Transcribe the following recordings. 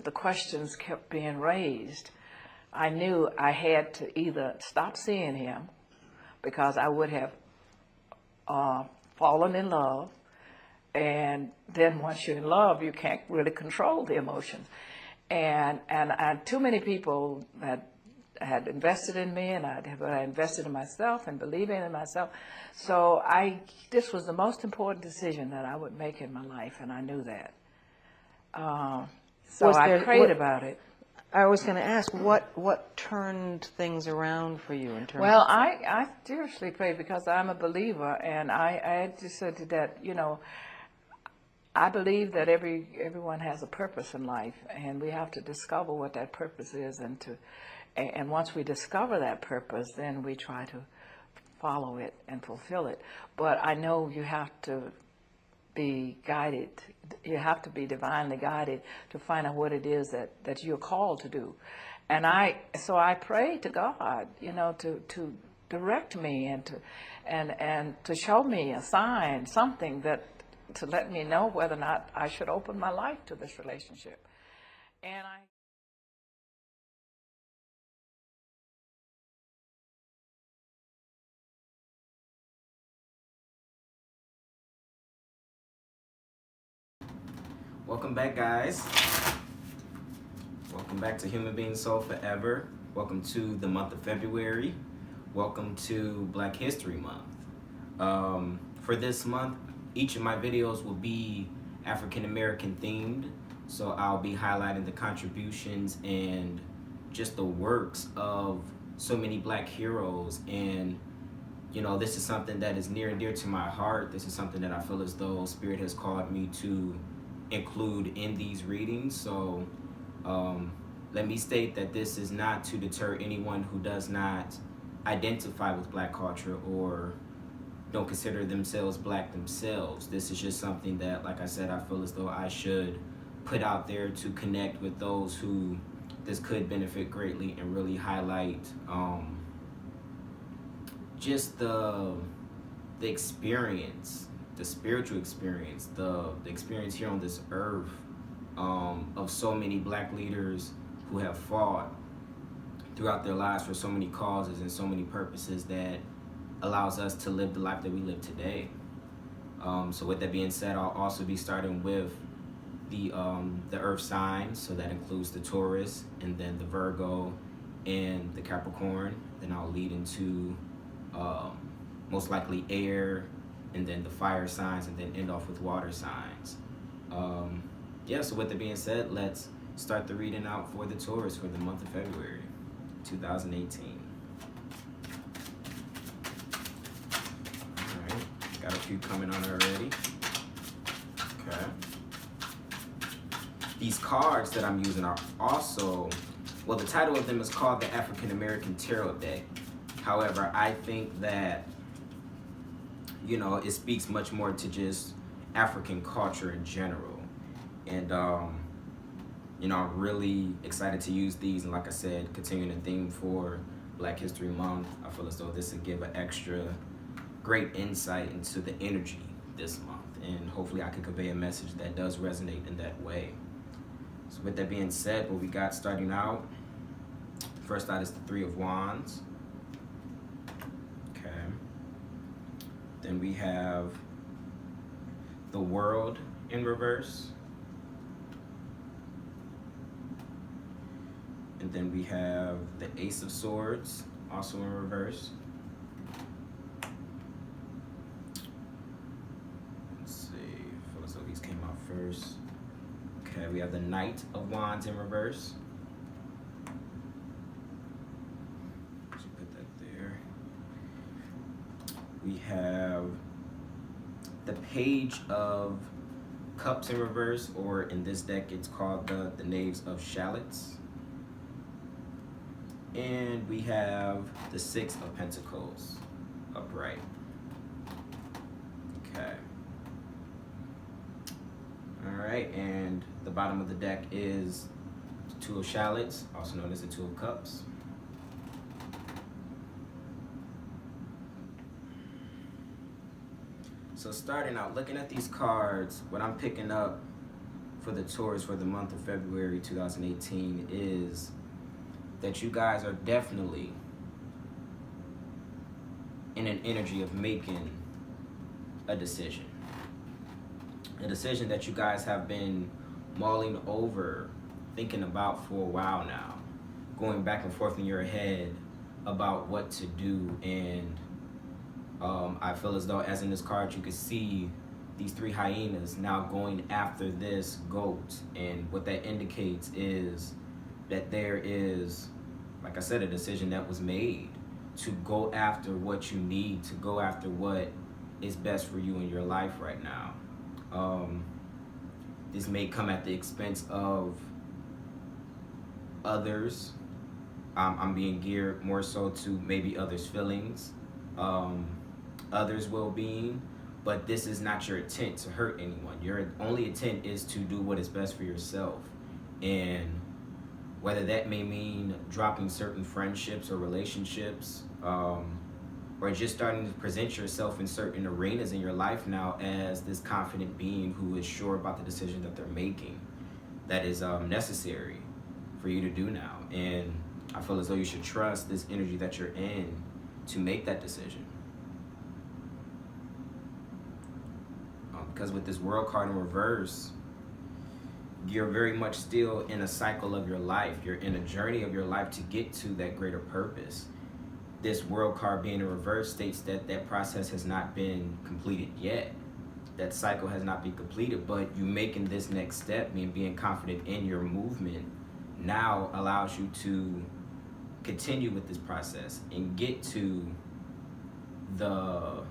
the questions kept being raised, I knew I had to either stop seeing him, because I would have fallen in love, and then once you're in love, you can't really control the emotions. And too many people that had invested in me, and I invested in myself and believing in myself. So this was the most important decision that I would make in my life, and I knew that. So I prayed about it. I was going to ask, what turned things around for you in terms Well, of... I seriously prayed, because I'm a believer, and I just said to that, you know, I believe that everyone has a purpose in life, and we have to discover what that purpose is, and once we discover that purpose, then we try to follow it and fulfill it. But I know you have to be guided. You have to be divinely guided to find out what it is that you're called to do. And so I prayed to God, you know, to direct me and to show me a sign, something to let me know whether or not I should open my life to this relationship. And Welcome back, guys. Welcome back to HumanBeingSoulForever. Welcome to the month of February. Welcome to Black History Month. For this month, each of my videos will be African American themed. So I'll be highlighting the contributions and just the works of so many Black heroes. And you know, this is something that is near and dear to my heart. This is something that I feel as though Spirit has called me to include in these readings. So let me state that this is not to deter anyone who does not identify with Black culture or don't consider themselves Black themselves. This is just something that, like I said, I feel as though I should put out there to connect with those who this could benefit greatly, and really highlight just the experience, the spiritual experience, the experience here on this earth, of so many Black leaders who have fought throughout their lives for so many causes and so many purposes that allows us to live the life that we live today. So with that being said, I'll also be starting with the earth signs. So that includes the Taurus, and then the Virgo, and the Capricorn. Then I'll lead into most likely air, and then the fire signs, and then end off with water signs. Yeah, so with that being said, let's start the reading out for the Taurus for the month of February 2018. All right, got a few coming on already. Okay. These cards that I'm using are also, well, the title of them is called the African American Tarot Deck. However, I think that, you know, it speaks much more to just African culture in general. And, you know, I'm really excited to use these. And like I said, continuing the theme for Black History Month, I feel as though this would give an extra great insight into the energy this month. And hopefully I can convey a message that does resonate in that way. So with that being said, what we got starting out, first out is the Three of Wands. Okay. Then we have the World in reverse. And then we have the Ace of Swords, also in reverse. Let's see, I feel as though these came out first. Okay, we have the Knight of Wands in reverse. Let's put that there. We have the Page of Cups in reverse, or in this deck it's called the Knaves of Shallots. And we have the Six of Pentacles upright. Okay. All right, and the bottom of the deck is the Two of Shallots, also known as the Two of Cups. So starting out, looking at these cards, what I'm picking up for the Taurus for the month of February 2018 is that you guys are definitely in an energy of making a decision. A decision that you guys have been mulling over, thinking about for a while now, going back and forth in your head about what to do. And I feel as though, as in this card, you can see these 3 hyenas now going after this goat. And what that indicates is that there is, like I said, a decision that was made to go after what you need, to go after what is best for you in your life right now. This may come at the expense of others. I'm being geared more so to maybe others' feelings, others' well-being, but this is not your intent to hurt anyone. Your only intent is to do what is best for yourself. And whether that may mean dropping certain friendships or relationships, or just starting to present yourself in certain arenas in your life now as this confident being who is sure about the decision that they're making, that is necessary for you to do now. And I feel as though you should trust this energy that you're in to make that decision. Because with this World card in reverse, you're very much still in a cycle of your life. You're in a journey of your life to get to that greater purpose. This World card being in reverse states that that process has not been completed yet. That cycle has not been completed, but you making this next step, being confident in your movement, now allows you to continue with this process and get to the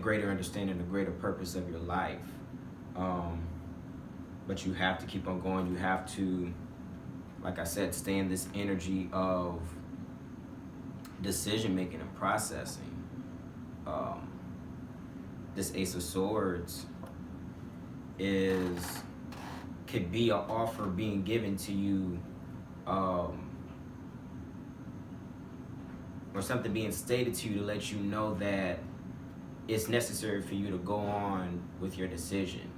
greater understanding, the greater purpose of your life. But you have to keep on going. You have to, like I said, stay in this energy of decision making and processing. This Ace of Swords could be an offer being given to you, or something being stated to you to let you know that it's necessary for you to go on with your decision.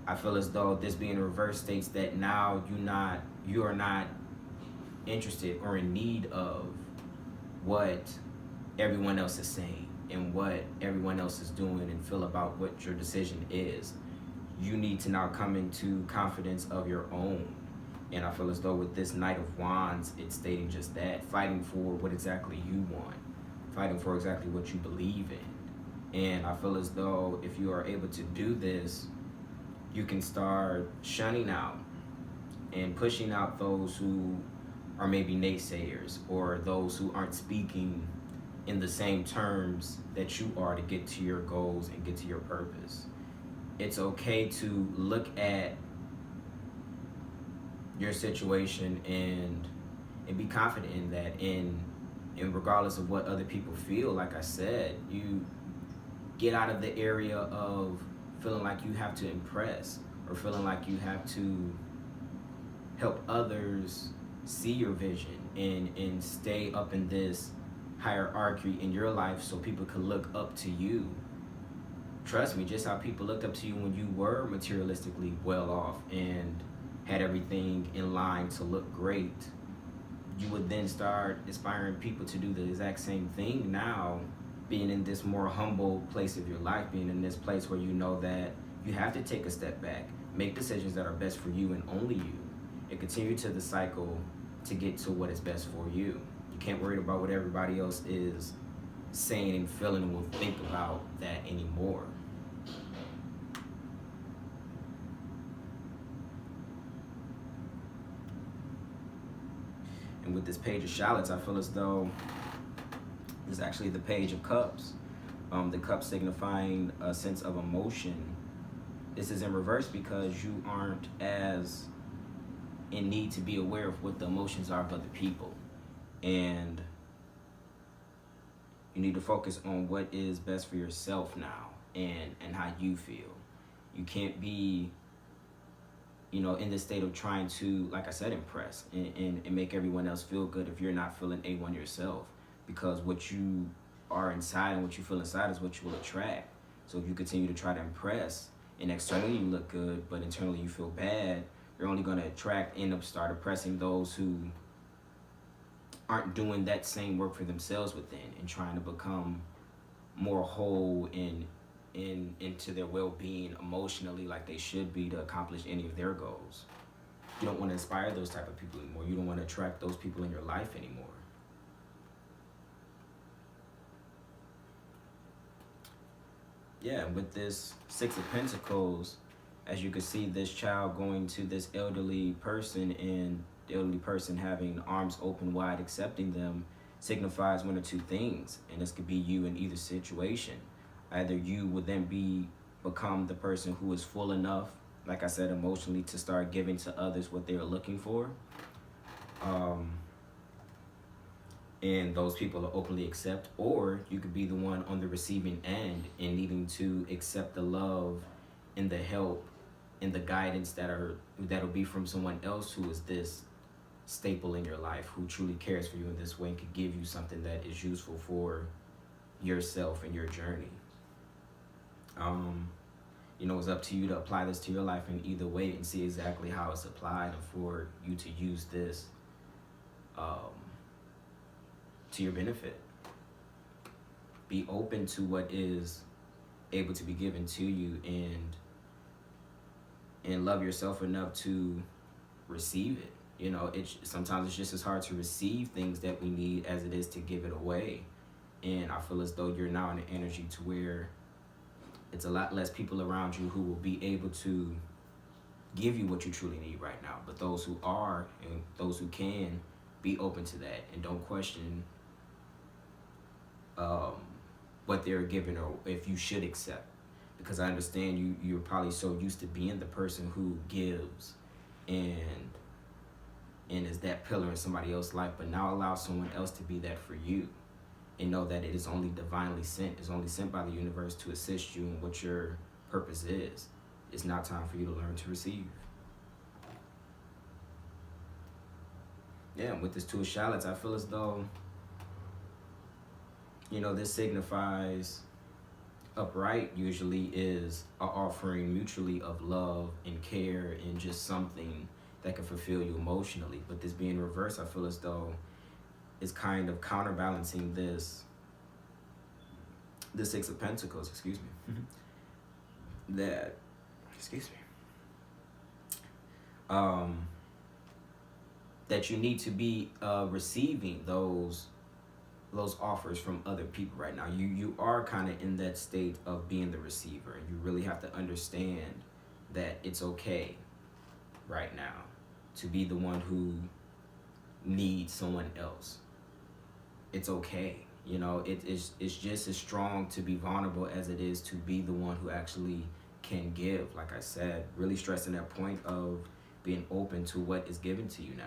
I feel as though this being reverse states that now you are not interested or in need of what everyone else is saying and what everyone else is doing and feel about what your decision is. You need to now come into confidence of your own. And I feel as though with this Knight of Wands, it's stating just that, fighting for what exactly you want, fighting for exactly what you believe in. And I feel as though if you are able to do this, you can start shunning out and pushing out those who are maybe naysayers or those who aren't speaking in the same terms that you are to get to your goals and get to your purpose. It's okay to look at your situation and be confident in that, and regardless of what other people feel. Like I said, you get out of the area of feeling like you have to impress or feeling like you have to help others see your vision and stay up in this hierarchy in your life so people can look up to you. Trust me, just how people looked up to you when you were materialistically well off and had everything in line to look great, you would then start inspiring people to do the exact same thing now, being in this more humble place of your life, being in this place where you know that you have to take a step back, make decisions that are best for you and only you, and continue to the cycle to get to what is best for you. You can't worry about what everybody else is saying and feeling and will think about that anymore. And with this Page of Shallots, I feel as though this is actually the Page of Cups. The cup signifying a sense of emotion. This is in reverse because you aren't as in need to be aware of what the emotions are of other people. And you need to focus on what is best for yourself now and how you feel. You can't be, in this state of trying to, like I said, impress and make everyone else feel good if you're not feeling A1 yourself. Because what you are inside and what you feel inside is what you will attract. So if you continue to try to impress and externally you look good, but internally you feel bad, you're only going to start oppressing those who aren't doing that same work for themselves within and trying to become more whole into their well-being emotionally like they should be to accomplish any of their goals. You don't want to inspire those type of people anymore. You don't want to attract those people in your life anymore. Yeah, with this Six of Pentacles, as you can see, this child going to this elderly person, and the elderly person having arms open wide, accepting them, signifies one or two things. And this could be you in either situation. Either you would then become the person who is full enough, like I said, emotionally, to start giving to others what they are looking for. And those people are openly accept, or you could be the one on the receiving end and needing to accept the love and the help and the guidance that'll be from someone else who is this staple in your life, who truly cares for you in this way and could give you something that is useful for yourself and your journey. It's up to you to apply this to your life in either way and see exactly how it's applied, and for you to use this to your benefit. Be open to what is able to be given to you, and love yourself enough to receive it. Sometimes it's just as hard to receive things that we need as it is to give it away. And I feel as though you're now in an energy to where it's a lot less people around you who will be able to give you what you truly need right now. But those who are, and those who can, be open to that and don't question what they're given or if you should accept. Because I understand you're probably so used to being the person who gives and is that pillar in somebody else's life, but now allow someone else to be that for you. And know that it is only divinely sent. It's only sent by the universe to assist you in what your purpose is. It's now time for you to learn to receive. Yeah, with this Two of Shallots, I feel as though, this signifies upright usually is an offering mutually of love and care and just something that can fulfill you emotionally. But this being reversed, I feel as though is kind of counterbalancing the Six of Pentacles, that you need to be receiving those offers from other people right now. You are kind of in that state of being the receiver, and you really have to understand that it's okay right now to be the one who needs someone else. It's okay. It's just as strong to be vulnerable as it is to be the one who actually can give. Like I said, really stressing that point of being open to what is given to you now.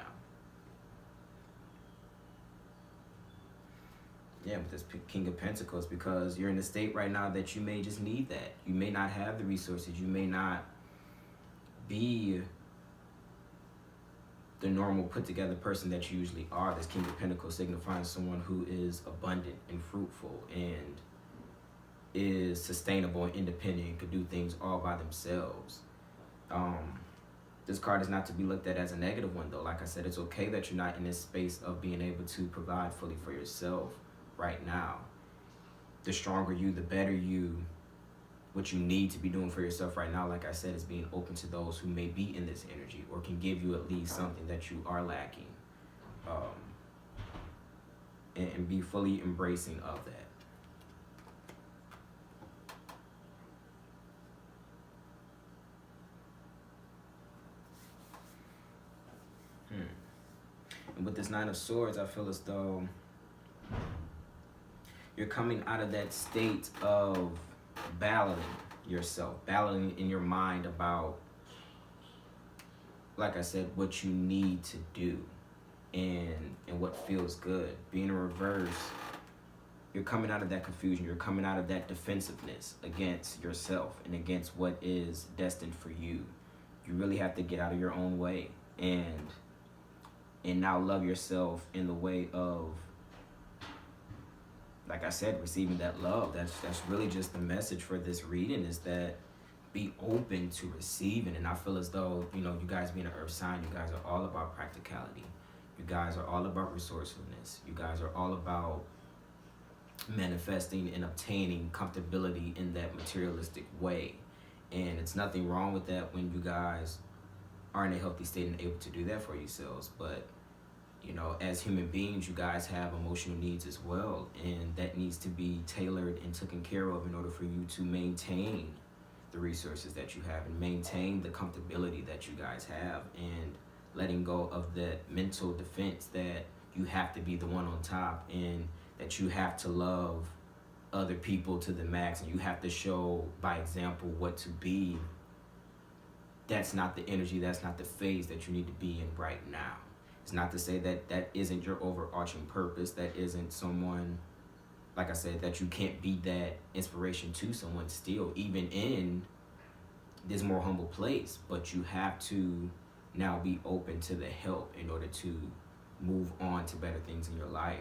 Yeah, with this King of Pentacles, because you're in a state right now that you may just need that. You may not have the resources. You may not be the normal put together person that you usually are. This King of Pentacles signifying someone who is abundant and fruitful and is sustainable and independent and could do things all by themselves. This card is not to be looked at as a negative one, though. Like I said, it's okay that you're not in this space of being able to provide fully for yourself right now. The stronger you, the better you. What you need to be doing for yourself right now, like I said, is being open to those who may be in this energy or can give you at least something that you are lacking. And be fully embracing of that. And with this Nine of Swords, I feel as though you're coming out of that state of battling yourself, battling in your mind about, like I said, what you need to do and what feels good. Being in reverse, you're coming out of that confusion. You're coming out of that defensiveness against yourself and against what is destined for you. You really have to get out of your own way and now love yourself in the way of, like I said, receiving that love. That's really just the message for this reading, is that be open to receiving. And I feel as though, you guys being an earth sign, you guys are all about practicality. You guys are all about resourcefulness. You guys are all about manifesting and obtaining comfortability in that materialistic way. And it's nothing wrong with that when you guys are in a healthy state and able to do that for yourselves. But as human beings, you guys have emotional needs as well, and that needs to be tailored and taken care of in order for you to maintain the resources that you have and maintain the comfortability that you guys have, and letting go of that mental defense that you have to be the one on top and that you have to love other people to the max and you have to show by example what to be. That's not the energy, that's not the phase that you need to be in right now. It's not to say that that isn't your overarching purpose, that isn't someone, like I said, that you can't be that inspiration to someone still, even in this more humble place. But you have to now be open to the help in order to move on to better things in your life.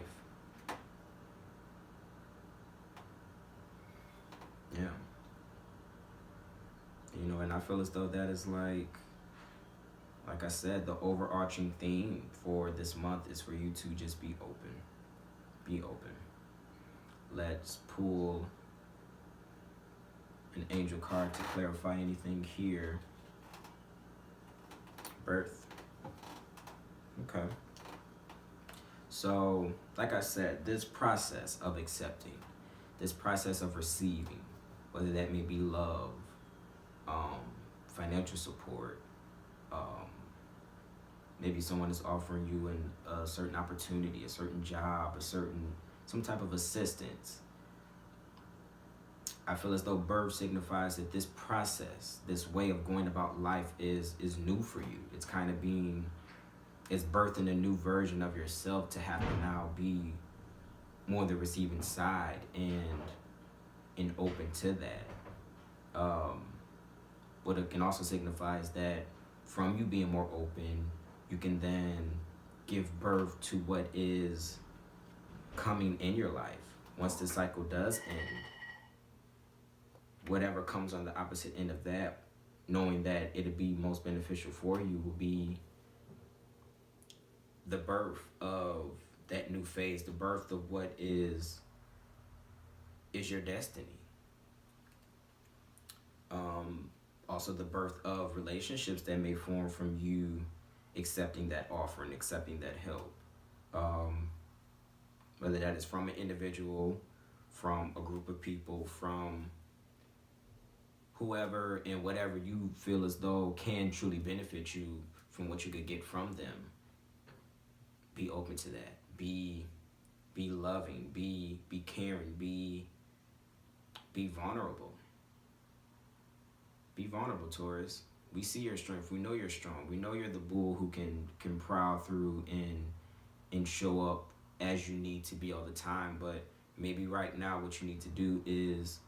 Yeah. And I feel as though that is like I said, the overarching theme for this month is for you to just be open. Be open. Let's pull an angel card to clarify anything here. Birth. Okay. So, like I said, this process of accepting, this process of receiving, whether that may be love, financial support, maybe someone is offering you a certain opportunity, a certain job, some type of assistance. I feel as though birth signifies that this process, this way of going about life is new for you. It's kind of it's birthing a new version of yourself to have to now be more the receiving side and open to that. What it can also signify is that from you being more open, you can then give birth to what is coming in your life. Once the cycle does end, whatever comes on the opposite end of that, knowing that it'll be most beneficial for you, will be the birth of that new phase, the birth of what is your destiny. Also the birth of relationships that may form from you accepting that offer and accepting that help. Whether that is from an individual, from a group of people, from whoever and whatever you feel as though can truly benefit you from what you could get from them. Be open to that. Be loving. Be caring. Be vulnerable. Be vulnerable, Taurus. We see your strength. We know you're strong. We know you're the bull who can prowl through and show up as you need to be all the time. But maybe right now what you need to do is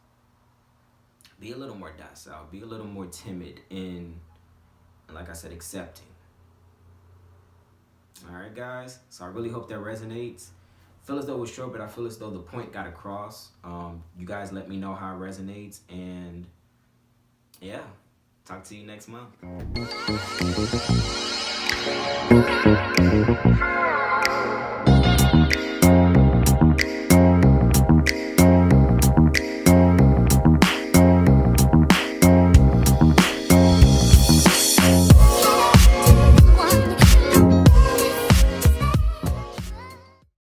be a little more docile. Be a little more timid and like I said, accepting. All right, guys. So I really hope that resonates. I feel as though it was short, but I feel as though the point got across. You guys let me know how it resonates, and yeah, talk to you next month.